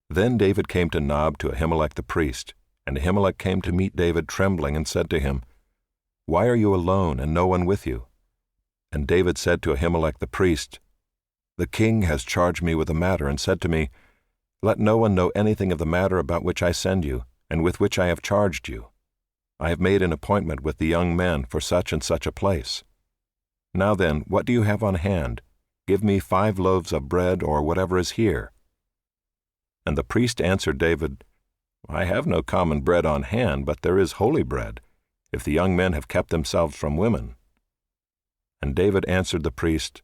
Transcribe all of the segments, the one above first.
Then David came to Nob to Ahimelech the priest, and Ahimelech came to meet David trembling and said to him, "Why are you alone and no one with you?" And David said to Ahimelech the priest, "The king has charged me with a matter and said to me, 'Let no one know anything of the matter about which I send you, and with which I have charged you. I have made an appointment with the young men for such and such a place. Now then, what do you have on hand? Give me 5 loaves of bread or whatever is here.' And the priest answered David, 'I have no common bread on hand, but there is holy bread, if the young men have kept themselves from women.' And David answered the priest,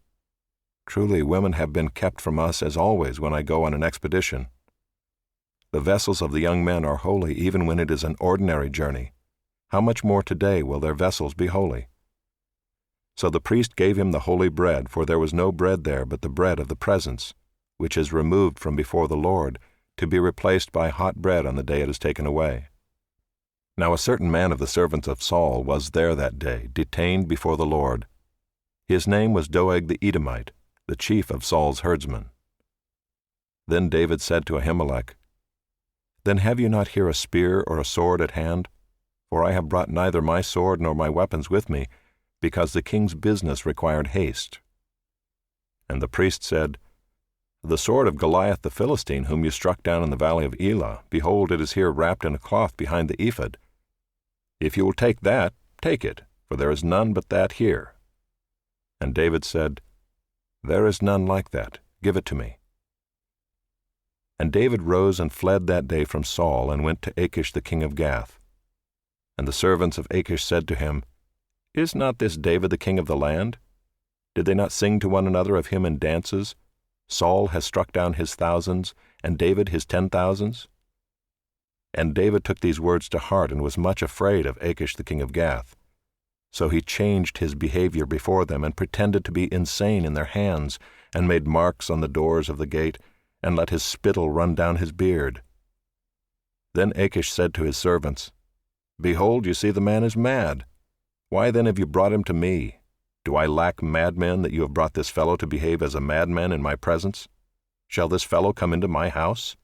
'Truly women have been kept from us as always when I go on an expedition. The vessels of the young men are holy even when it is an ordinary journey. How much more today will their vessels be holy?' So the priest gave him the holy bread, for there was no bread there but the bread of the presence, which is removed from before the Lord, to be replaced by hot bread on the day it is taken away. Now a certain man of the servants of Saul was there that day, detained before the Lord. His name was Doeg the Edomite, the chief of Saul's herdsmen. Then David said to Ahimelech, 'Then have you not here a spear or a sword at hand? For I have brought neither my sword nor my weapons with me, because the king's business required haste.' And the priest said, 'The sword of Goliath the Philistine, whom you struck down in the valley of Elah, behold, it is here wrapped in a cloth behind the ephod. If you will take that, take it, for there is none but that here.' And David said, 'There is none like that. Give it to me.' And David rose and fled that day from Saul, and went to Achish the king of Gath. And the servants of Achish said to him, 'Is not this David the king of the land? Did they not sing to one another of him in dances? Saul has struck down his thousands, and David his 10,000s. And David took these words to heart, and was much afraid of Achish the king of Gath. So he changed his behavior before them, and pretended to be insane in their hands, and made marks on the doors of the gate, and let his spittle run down his beard. Then Achish said to his servants, 'Behold, you see the man is mad. Why then have you brought him to me? Do I lack madmen that you have brought this fellow to behave as a madman in my presence? Shall this fellow come into my house?'